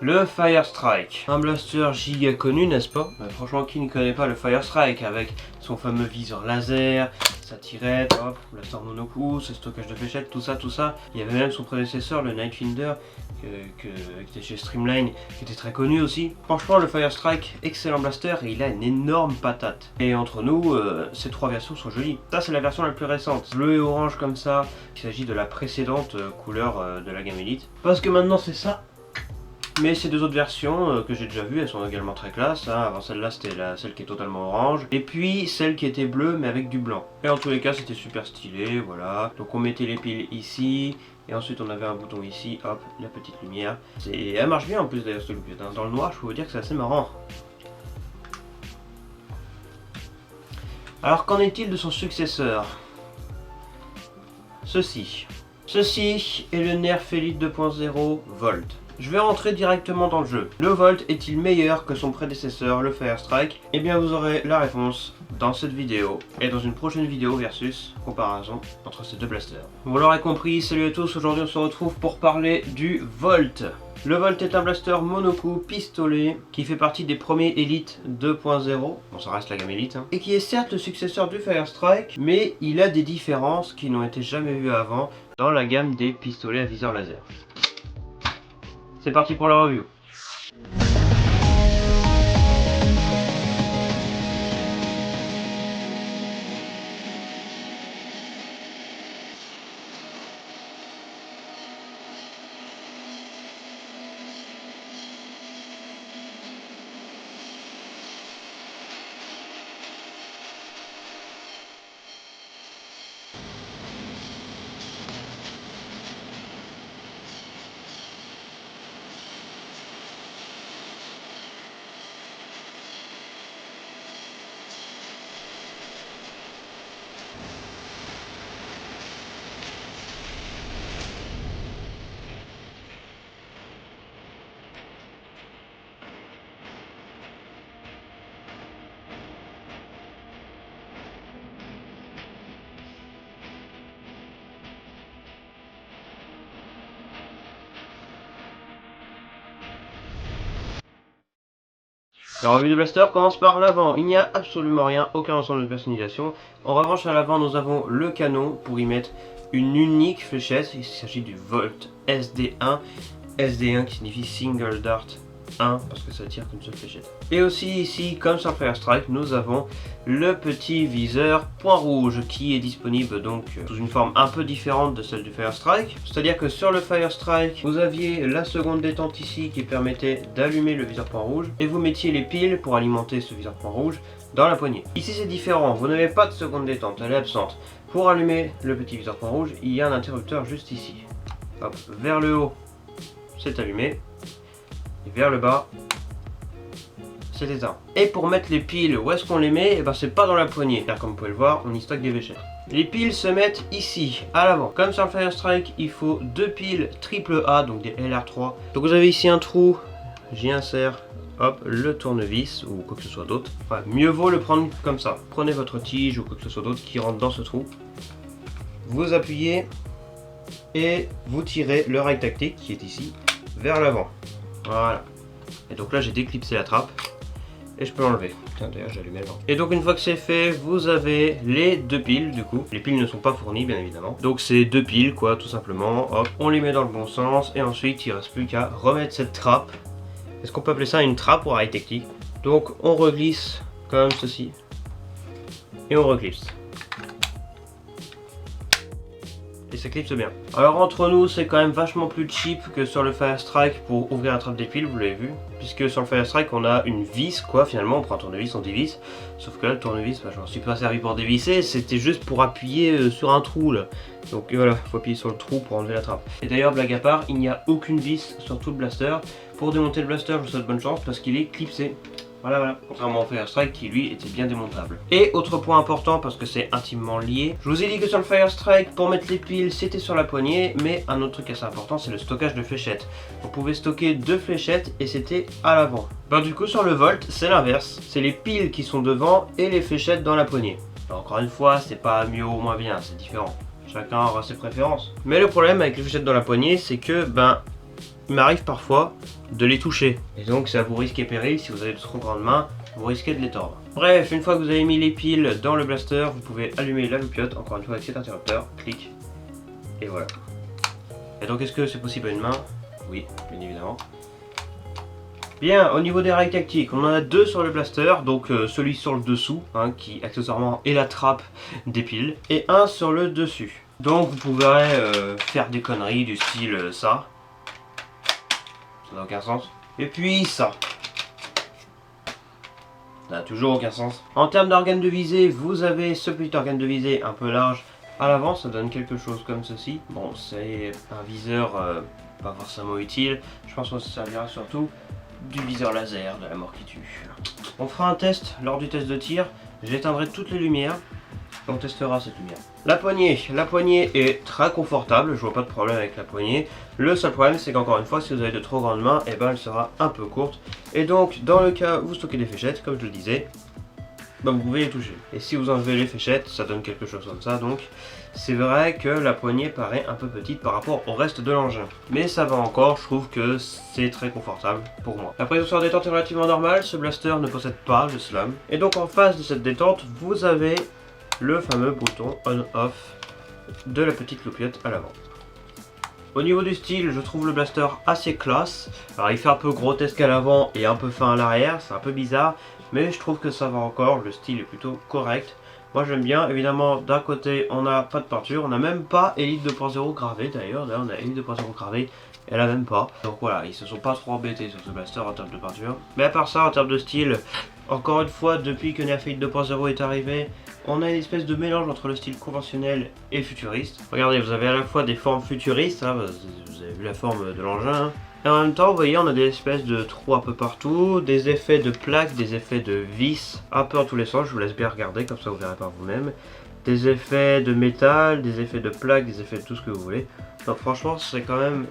Le Fire Strike, un blaster giga connu, n'est-ce pas? Franchement, qui ne connaît pas le Fire Strike avec son fameux viseur laser, sa tirette, hop, blaster monocoup, ses stockages de fléchettes, tout ça. Il y avait même son prédécesseur, le Nightfinder, qui était chez Streamline, qui était très connu aussi. Franchement, le Fire Strike, excellent blaster et il a une énorme patate. Et entre nous, ces trois versions sont jolies. Ça, c'est la version la plus récente, bleu et orange comme ça. Il s'agit de la précédente couleur de la gamme Elite. Parce que maintenant, c'est ça. Mais ces deux autres versions que j'ai déjà vues, elles sont également très classe. Hein. Avant celle-là, c'était celle qui est totalement orange. Et puis celle qui était bleue, mais avec du blanc. Et en tous les cas, c'était super stylé, voilà. Donc on mettait les piles ici. Et ensuite, on avait un bouton ici, hop, la petite lumière. Elle marche bien en plus d'ailleurs, cette loupette. Hein. Dans le noir, je peux vous dire que c'est assez marrant. Alors, qu'en est-il de son successeur? Ceci est le Nerf Elite 2.0 Volt. Je vais rentrer directement dans le jeu. Le Volt est-il meilleur que son prédécesseur, le Fire Strike? Eh bien vous aurez la réponse dans cette vidéo et dans une prochaine vidéo versus comparaison entre ces deux blasters. Vous l'aurez compris, salut à tous, aujourd'hui on se retrouve pour parler du Volt. Le Volt est un blaster monocoup pistolet qui fait partie des premiers Elite 2.0, bon ça reste la gamme Elite, hein, et qui est certes le successeur du Fire Strike, mais il a des différences qui n'ont été jamais vues avant dans la gamme des pistolets à viseur laser. C'est parti pour la review. La revue de blaster commence par l'avant. Il n'y a absolument rien, aucun ensemble de personnalisation. En revanche, à l'avant, nous avons le canon pour y mettre une unique fléchette. Il s'agit du Volt SD1. SD1 qui signifie Single Dart 1 parce que ça tire qu'une seule fléchette. Et aussi ici, comme sur Fire Strike, nous avons le petit viseur point rouge qui est disponible donc sous une forme un peu différente de celle du Fire Strike. C'est-à-dire que sur le Fire Strike, vous aviez la seconde détente ici qui permettait d'allumer le viseur point rouge et vous mettiez les piles pour alimenter ce viseur point rouge dans la poignée. Ici c'est différent, vous n'avez pas de seconde détente, elle est absente. Pour allumer le petit viseur point rouge, il y a un interrupteur juste ici. Hop, vers le haut, c'est allumé. Et vers le bas, c'est éteint. Et pour mettre les piles, où est-ce qu'on les met? Et ben c'est pas dans la poignée. Là, comme vous pouvez le voir, on y stocke des fléchettes. Les piles se mettent ici, à l'avant. Comme sur le Fire Strike, il faut deux piles AAA, donc des LR3. Donc vous avez ici un trou, j'y insère, hop, le tournevis ou quoi que ce soit d'autre. Enfin, mieux vaut le prendre comme ça. Prenez votre tige ou quoi que ce soit d'autre qui rentre dans ce trou. Vous appuyez et vous tirez le rail tactique qui est ici vers l'avant. Voilà. Et donc là j'ai déclipsé la trappe et je peux l'enlever. Tiens d'ailleurs j'ai allumé le vent. Et donc une fois que c'est fait, vous avez les deux piles du coup. Les piles ne sont pas fournies bien évidemment. Donc c'est deux piles quoi tout simplement. Hop, on les met dans le bon sens et ensuite il ne reste plus qu'à remettre cette trappe. Est-ce qu'on peut appeler ça une trappe ou un rail tactique? Donc on reglisse comme ceci. Et on reclipse. Et ça clipse bien. Alors entre nous, c'est quand même vachement plus cheap que sur le Fire Strike pour ouvrir la trappe des piles, vous l'avez vu. Puisque sur le Fire Strike, on a une vis quoi, finalement, on prend un tournevis, on dévisse. Sauf que là, le tournevis, bah, je m'en suis pas servi pour dévisser, c'était juste pour appuyer sur un trou là. Donc voilà, il faut appuyer sur le trou pour enlever la trappe. Et d'ailleurs, blague à part, il n'y a aucune vis sur tout le blaster. Pour démonter le blaster, je vous souhaite bonne chance parce qu'il est clipsé. Voilà, contrairement au Fire Strike qui lui était bien démontable. Et autre point important parce que c'est intimement lié, je vous ai dit que sur le Fire Strike, pour mettre les piles c'était sur la poignée, mais un autre truc assez important c'est le stockage de fléchettes. Vous pouvez stocker deux fléchettes et c'était à l'avant. Ben du coup sur le Volt c'est l'inverse, c'est les piles qui sont devant et les fléchettes dans la poignée. Alors, encore une fois c'est pas mieux ou moins bien, c'est différent. Chacun aura ses préférences. Mais le problème avec les fléchettes dans la poignée c'est que il m'arrive parfois de les toucher. Et donc ça vous risque et péril, si vous avez de trop grandes mains, vous risquez de les tordre. Bref, une fois que vous avez mis les piles dans le blaster, vous pouvez allumer la loupiote, encore une fois avec cet interrupteur, clic, et voilà. Et donc est-ce que c'est possible à une main? Oui, bien évidemment. Bien, au niveau des rails tactiques, on en a deux sur le blaster, donc celui sur le dessous, hein, qui accessoirement est la trappe des piles, et un sur le dessus. Donc vous pourrez faire des conneries du style ça n'a aucun sens, et puis ça n'a toujours aucun sens. En termes d'organe de visée, vous avez ce petit organe de visée un peu large à l'avant, ça donne quelque chose comme ceci. Bon, c'est un viseur pas forcément utile, je pense que ça servira surtout du viseur laser de la mort qui tue. On fera un test lors du test de tir, j'éteindrai toutes les lumières, on testera cette lumière. La poignée est très confortable, je vois pas de problème avec la poignée. Le seul problème c'est qu'encore une fois, si vous avez de trop grandes mains, et ben elle sera un peu courte. Et donc dans le cas où vous stockez des fléchettes, comme je le disais, ben, vous pouvez les toucher. Et si vous enlevez les fléchettes, ça donne quelque chose comme ça, donc c'est vrai que la poignée paraît un peu petite par rapport au reste de l'engin. Mais ça va encore, je trouve que c'est très confortable pour moi. La prise de détente est relativement normale, ce blaster ne possède pas de slam. Et donc en face de cette détente, vous avez le fameux bouton on-off de la petite loupiote à l'avant. Au niveau du style, je trouve le blaster assez classe. Alors il fait un peu grotesque à l'avant et un peu fin à l'arrière, c'est un peu bizarre, mais je trouve que ça va encore, le style est plutôt correct. Moi j'aime bien, évidemment d'un côté on n'a pas de peinture, on n'a même pas Elite 2.0 gravé d'ailleurs, on a Elite 2.0 gravé, elle a même pas. Donc voilà, ils se sont pas trop embêtés sur ce blaster en termes de peinture. Mais à part ça, en termes de style, encore une fois, depuis que Nerf Elite 2.0 est arrivé, on a une espèce de mélange entre le style conventionnel et futuriste. Regardez, vous avez à la fois des formes futuristes, hein, vous avez vu la forme de l'engin, hein. Et en même temps, vous voyez, on a des espèces de trous un peu partout, des effets de plaques, des effets de vis, un peu en tous les sens, je vous laisse bien regarder, comme ça vous verrez par vous-même. Des effets de métal, des effets de plaques, des effets de tout ce que vous voulez. Donc franchement, c'est quand même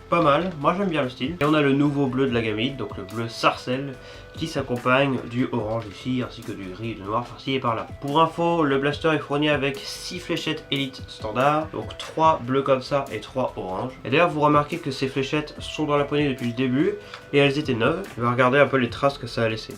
pas mal, moi j'aime bien le style. Et on a le nouveau bleu de la gamme Elite, donc le bleu sarcelle, qui s'accompagne du orange ici, ainsi que du gris et du noir par-ci et par-là. Pour info, le blaster est fourni avec 6 fléchettes Elite standard, donc 3 bleus comme ça et 3 oranges. Et d'ailleurs vous remarquez que ces fléchettes sont dans la poignée depuis le début, et elles étaient neuves. Je vais regarder un peu les traces que ça a laissé.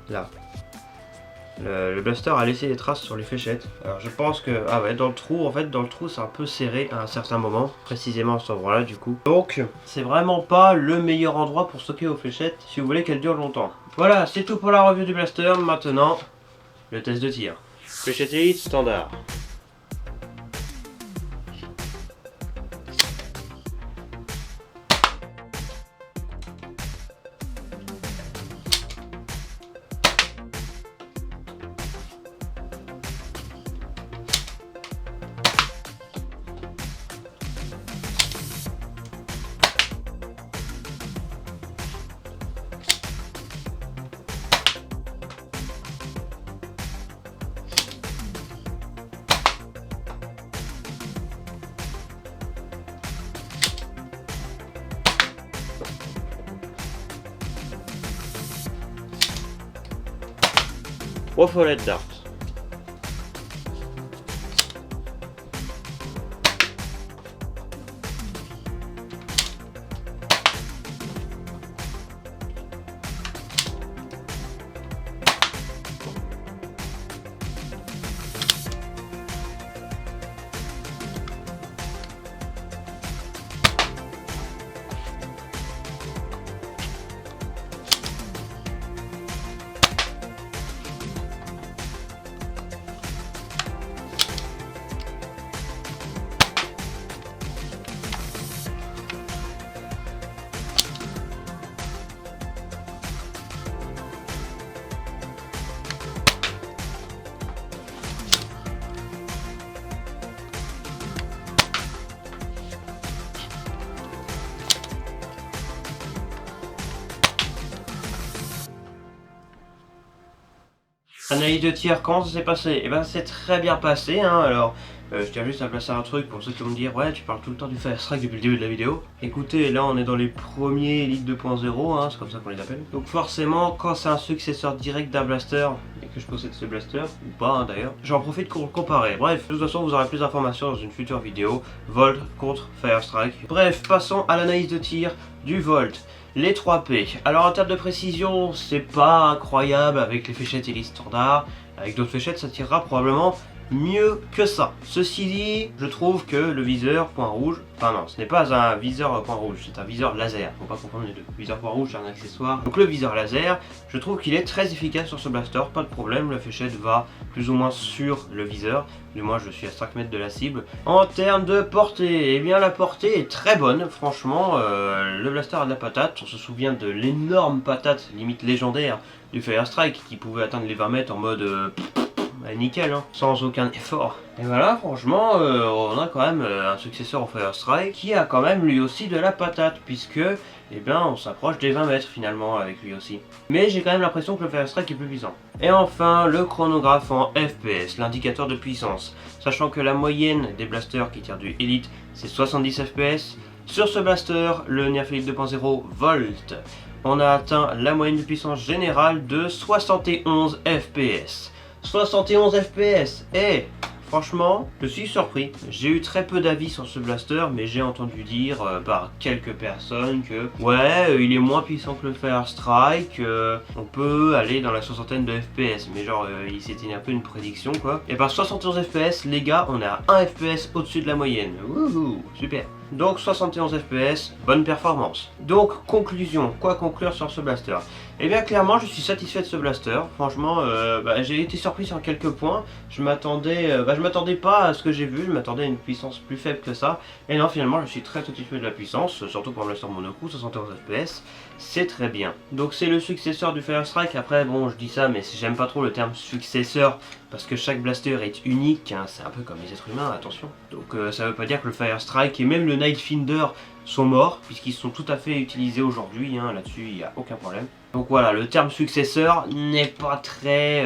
Là. Le blaster a laissé des traces sur les fléchettes. Alors je pense que, ah ouais, dans le trou, en fait, dans le trou c'est un peu serré à un certain moment, précisément à cet endroit là du coup. Donc c'est vraiment pas le meilleur endroit pour stocker vos fléchettes si vous voulez qu'elles durent longtemps. Voilà, c'est tout pour la review du blaster. Maintenant, le test de tir. Fléchette Elite standard. Raffolette Dart. Analyse de tir, comment ça s'est passé? Eh ben c'est très bien passé, hein. Alors je tiens juste à placer un truc pour ceux qui vont me dire ouais tu parles tout le temps du Fire Strike depuis le début de la vidéo. Écoutez, là on est dans les premiers Elite 2.0, hein, c'est comme ça qu'on les appelle. Donc forcément quand c'est un successeur direct d'un blaster et que je possède ce blaster, ou pas hein, d'ailleurs. J'en profite pour comparer. Bref, de toute façon vous aurez plus d'informations dans une future vidéo. Volt contre Firestrike. Bref, passons à l'analyse de tir du Volt. Les 3P. Alors en termes de précision, c'est pas incroyable avec les fléchettes et les standards. Avec d'autres fléchettes, ça tirera probablement mieux que ça. Ceci dit, je trouve que le viseur point rouge, enfin non, ce n'est pas un viseur point rouge, c'est un viseur laser, faut pas confondre les deux. Viseur point rouge c'est un accessoire. Donc le viseur laser, je trouve qu'il est très efficace sur ce blaster, pas de problème, la fléchette va plus ou moins sur le viseur, du moins je suis à 5 mètres de la cible. En termes de portée, eh bien la portée est très bonne, franchement, le blaster a de la patate, on se souvient de l'énorme patate, limite légendaire, du Firestrike qui pouvait atteindre les 20 mètres en mode... nickel, hein, sans aucun effort. Et voilà, franchement, on a quand même un successeur au Firestrike qui a quand même lui aussi de la patate, puisque, eh bien, on s'approche des 20 mètres finalement avec lui aussi. Mais j'ai quand même l'impression que le Firestrike est plus puissant. Et enfin, le chronographe en FPS, l'indicateur de puissance. Sachant que la moyenne des blasters qui tirent du Elite, c'est 70 FPS. Sur ce blaster, le Nerf Elite 2.0 Volt, on a atteint la moyenne de puissance générale de 71 FPS. 71 FPS, et franchement, je suis surpris. J'ai eu très peu d'avis sur ce blaster, mais j'ai entendu dire par quelques personnes que ouais, il est moins puissant que le Firestrike, on peut aller dans la soixantaine de FPS, mais genre c'était un peu une prédiction quoi. Et par 71 FPS, les gars, on est à 1 FPS au-dessus de la moyenne. Wouhou, super. Donc 71 FPS, bonne performance. Donc conclusion, quoi conclure sur ce blaster? Eh bien clairement je suis satisfait de ce blaster, franchement j'ai été surpris sur quelques points, je m'attendais pas à ce que j'ai vu, je m'attendais à une puissance plus faible que ça, et non finalement je suis très satisfait de la puissance, surtout pour un blaster monocoup, 71 FPS, c'est très bien. Donc c'est le successeur du Firestrike, après bon je dis ça mais j'aime pas trop le terme successeur, parce que chaque blaster est unique, hein, c'est un peu comme les êtres humains, attention. Donc ça veut pas dire que le Firestrike et même le Nightfinder sont morts, puisqu'ils sont tout à fait utilisés aujourd'hui, hein, là-dessus il n'y a aucun problème. Donc voilà, le terme successeur n'est pas très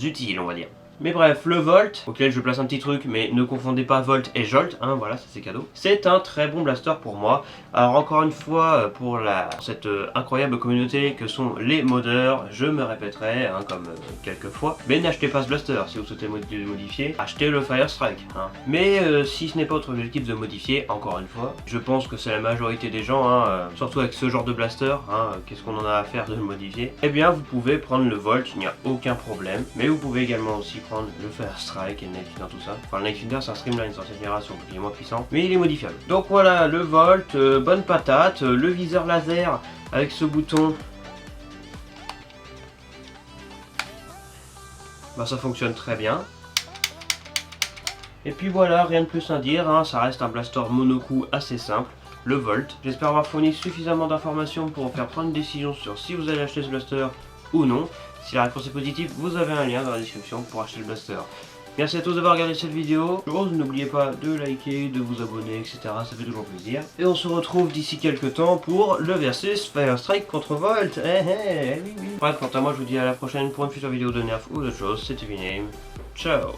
utile, on va dire. Mais bref, le Volt, auquel je place un petit truc, mais ne confondez pas Volt et Jolt, hein, voilà, ça c'est cadeau. C'est un très bon blaster pour moi. Alors encore une fois, pour cette incroyable communauté que sont les modeurs, je me répéterai, hein, comme quelques fois, mais n'achetez pas ce blaster si vous souhaitez modifier, achetez le Firestrike. Hein. Mais si ce n'est pas votre objectif de modifier, encore une fois, je pense que c'est la majorité des gens, hein, surtout avec ce genre de blaster, hein, qu'est-ce qu'on en a à faire de le modifier, eh bien vous pouvez prendre le Volt, il n'y a aucun problème, mais vous pouvez également aussi prendre le Firestrike et le Nightfinder, tout ça. Enfin le Nightfinder c'est un Streamline sur cette génération, donc il est moins puissant, mais il est modifiable. Donc voilà, le Volt, bonne patate, le viseur laser avec ce bouton, bah ça fonctionne très bien. Et puis voilà, rien de plus à dire, hein, ça reste un blaster monocoup assez simple, le Volt. J'espère avoir fourni suffisamment d'informations pour vous faire prendre une décision sur si vous allez acheter ce blaster ou non. Si la réponse est positive, vous avez un lien dans la description pour acheter le blaster. Merci à tous d'avoir regardé cette vidéo. N'oubliez pas de liker, de vous abonner, etc. Ça fait toujours plaisir. Et on se retrouve d'ici quelques temps pour le versus Firestrike contre Volt. Oui. Bref, quant à moi, je vous dis à la prochaine pour une future vidéo de Nerf ou d'autres choses. C'était Viname. Ciao.